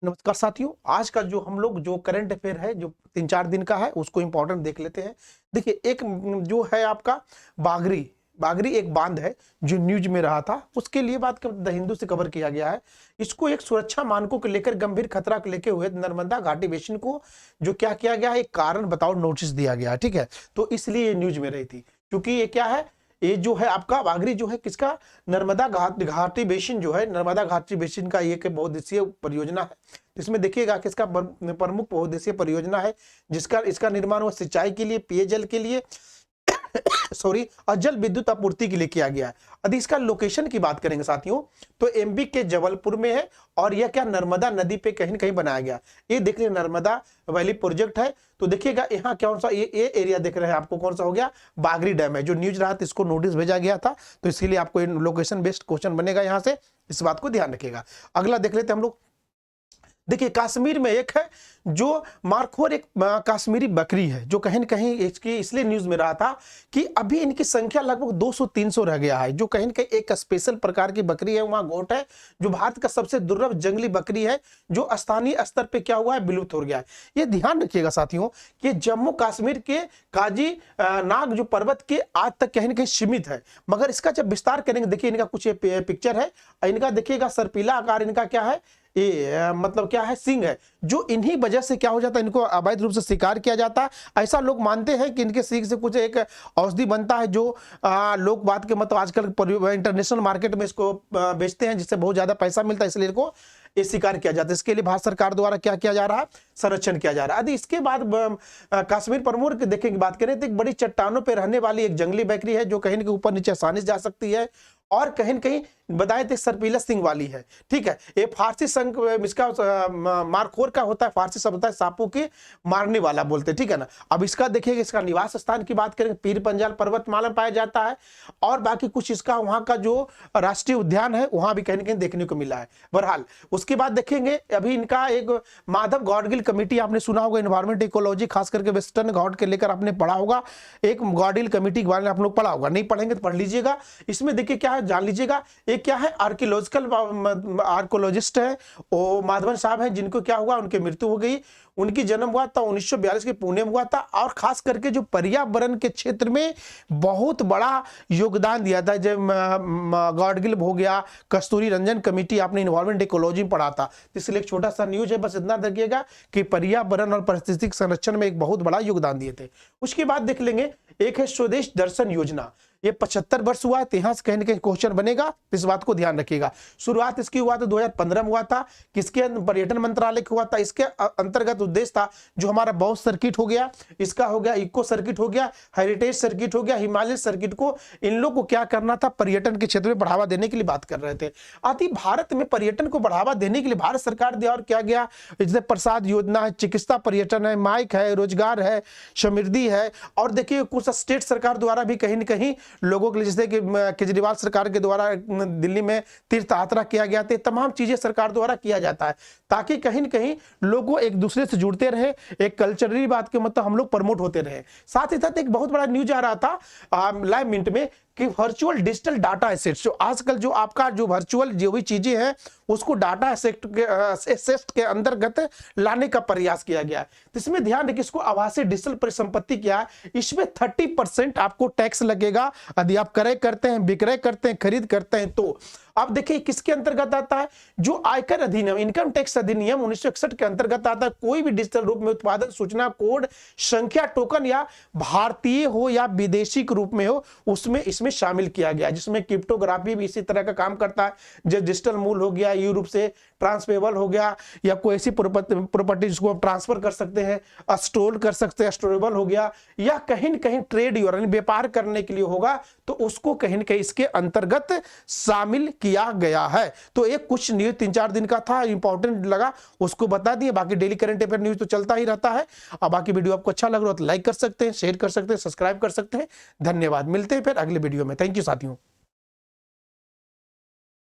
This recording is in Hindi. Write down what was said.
नमस्कार साथियों, आज का जो हम लोग जो करंट अफेयर है जो 3-4 दिन का है उसको इम्पोर्टेंट देख लेते हैं। देखिए एक जो है आपका बागरी बागरी एक बांध है जो न्यूज में रहा था, उसके लिए बात द हिंदू से कवर किया गया है। इसको एक सुरक्षा मानकों को लेकर गंभीर खतरा को लेके हुए नर्मदा घाटी बेसिन को जो क्या किया गया है, एक कारण बताओ नोटिस दिया गया है, ठीक है। तो इसलिए ये न्यूज में रही थी, क्योंकि ये क्या है, ये जो है आपका बागरी जो है किसका, नर्मदा घाटी बेसिन जो है, नर्मदा घाटी बेसिन का एक बहुउद्देशीय परियोजना है। इसमें देखिएगा कि इसका प्रमुख बहुउद्देशीय परियोजना है, जिसका इसका निर्माण वो सिंचाई के लिए, पेयजल के लिए सॉरी और जल विद्युत आपूर्ति के लिए किया गया है। यदि इसका लोकेशन की बात करेंगे साथियों, तो एमपी के जबलपुर में है और यह क्या नर्मदा नदी पे कहीं न कहीं बनाया गया। ये देख लीजिए नर्मदा वैली प्रोजेक्ट है। तो देखिएगा यहाँ कौन सा ये एरिया देख रहे हैं आपको, कौन सा हो गया, बागरी डैम है। जो न्यूज रहा था इसको नोटिस भेजा गया था, तो इसीलिए आपको लोकेशन बेस्ड क्वेश्चन बनेगा यहाँ से, इस बात को ध्यान रखिएगा। अगला देख लेते हैं हम लोग। देखिए कश्मीर में एक है जो मारखोर एक कश्मीरी बकरी है, जो कहीं न कहीं इसकी इसलिए न्यूज में रहा था कि अभी इनकी संख्या लगभग 200-300 रह गया है। जो कहीं न कहीं एक स्पेशल प्रकार की बकरी है, वहां गोट है, जो भारत का सबसे दुर्लभ जंगली बकरी है, जो स्थानीय स्तर पे क्या हुआ है, विलुप्त हो गया है। ये ध्यान रखिएगा साथियों कि जम्मू कश्मीर के काजी नाग जो पर्वत के आज तक कहीं न कहीं सीमित है, मगर इसका जब विस्तार करेंगे, देखिए इनका कुछ पिक्चर है, इनका देखिएगा सर्पीला आकार इनका क्या है, ये मतलब क्या है, सिंह है, जो इन्हीं वजह से क्या हो जाता है, इनको अवैध रूप से शिकार किया जाता है। ऐसा लोग मानते हैं कि इनके सींग से कुछ एक औषधि बनता है, जो लोग बात के मतलब आजकल इंटरनेशनल मार्केट में इसको बेचते हैं, जिससे बहुत ज्यादा पैसा मिलता है, इसलिए इनको ये शिकार किया जाता है। इसके लिए भारत सरकार द्वारा क्या किया जा रहा है, संरक्षण किया जा रहा है। यदि इसके बाद कश्मीर प्रमुख देखेंगे, बात करें तो एक बड़ी चट्टानों पर रहने वाली एक जंगली बकरी है, जो कहीं न कहीं ऊपर नीचे आसानी से जा सकती है, और कहीं न कहीं बताए थे सर्पीला सिंह वाली है, ठीक है। ये फारसी संघ इसका मारखोर का होता है, फारसी शब्द होता है सापों के मारने वाला बोलते हैं, ठीक है ना। अब इसका देखिएगा, इसका निवास स्थान की बात करें, पीर पंजाल पर्वतमाला में पाया जाता है, और बाकी कुछ इसका वहां का जो राष्ट्रीय उद्यान है वहां भी कहीं न कहीं देखने को मिला है। बहरहाल उसके बाद देखेंगे, अभी इनका एक माधव गौडगिल कमेटी आपने सुना होगा, इन्वायरमेंट इकोलॉजी, खास करके वेस्टर्न घाट के लेकर आपने पढ़ा होगा, एक गौडगिल कमेटी के बारे में आप लोग पढ़ा होगा, नहीं पढ़ेंगे तो पढ़ लीजिएगा। इसमें देखिए क्या है, जान लीजिएगा। एक क्या है, आर्कियोलॉजिस्ट है, वो माधवन साहब हैं, जिनको क्या हुआ, उनकी मृत्यु हो गई। उनकी जन्म हुआ था 1942 के पुणे में हुआ था, और खास करके जो पर्यावरण के क्षेत्र में बहुत बड़ा योगदान दिया था। जब गॉडगिल हो गया, कस्तूरी रंजन कमेटी आपने इन्वायरमेंट इकोलॉजी में पढ़ा था, इसलिए एक छोटा सा न्यूज है, बस इतना देखिएगा कि पर्यावरण और पारिस्थितिक संरक्षण में एक बहुत बड़ा योगदान दिए थे। उसके बाद देख लेंगे, एक है स्वदेश दर्शन योजना, ये 75 वर्ष हुआ है, तो यहां से कहीं ना कहीं क्वेश्चन बनेगा, इस बात को ध्यान रखिएगा। शुरुआत इसकी हुआ तो 2015 में हुआ था, किसके पर्यटन मंत्रालय का हुआ था। इसके अंतर्गत उद्देश्य था, जो हमारा बौद्ध सर्किट हो गया, इसका हो गया इको सर्किट हो गया, हेरिटेज सर्किट हो गया, हिमालय सर्किट को, इन लोग को क्या करना था, पर्यटन के क्षेत्र में बढ़ावा देने के लिए बात कर रहे थे। आदि भारत में पर्यटन को बढ़ावा देने के लिए भारत सरकार द्वारा और क्या गया, जैसे प्रसाद योजना है, चिकित्सा पर्यटन है, माइक है, रोजगार है, समृद्धि है, और देखिए कुछ स्टेट सरकार द्वारा भी कहीं न कहीं लोगों के लिए, जैसे कि केजरीवाल सरकार के द्वारा दिल्ली में तीर्थ यात्रा किया गया था, तमाम चीजें सरकार द्वारा किया जाता है, ताकि कहीं न कहीं लोगों एक दूसरे से जुड़ते रहे, एक कल्चरली बात के मतलब हम लोग प्रमोट होते रहे। साथ ही साथ एक बहुत बड़ा न्यूज आ रहा था लाइव मिनट में, कि वर्चुअल डिजिटल डाटा एसेट्स, जो आजकल जो आपका जो वर्चुअल जो भी चीजें हैं उसको डाटा एसेट के अंतर्गत लाने का प्रयास किया गया है। तो इसमें ध्यान रखिए, इसको आभासी डिजिटल परिसंपत्ति क्या है, इसमें 30% आपको टैक्स लगेगा यदि आप क्रय करते हैं, विक्रय करते हैं, खरीद करते हैं। तो अब देखिए किसके अंतर्गत आता है, जो आयकर अधिनियम, इनकम टैक्स अधिनियम 1961 के अंतर्गत आता है। कोई भी डिजिटल रूप में उत्पादन, सूचना कोड, संख्या, टोकन या भारतीय हो या विदेशी के रूप में हो, उसमें इसमें शामिल किया गया, जिसमें क्रिप्टोग्राफी भी इसी तरह का काम करता है। जो डिजिटल मूल हो गया, यूरोप से ट्रांसफरेबल हो गया, या कोई ऐसी प्रॉपर्टी जिसको आप ट्रांसफर कर सकते हैं, स्टोर कर सकते हैं, स्टोरेबल हो गया, या कहीं न कहीं ट्रेड यानी व्यापार करने के लिए होगा, तो उसको कहीं न कहीं इसके अंतर्गत शामिल किया गया है। तो एक कुछ न्यूज 3-4 दिन का था, इंपॉर्टेंट लगा उसको बता दिए। बाकी डेली करंट अफेयर न्यूज तो चलता ही रहता है। और बाकी वीडियो आपको अच्छा लग रहा हो तो लाइक कर सकते हैं, शेयर कर सकते हैं, सब्सक्राइब कर सकते हैं। धन्यवाद, मिलते हैं फिर अगले वीडियो में। थैंक यू साथियों।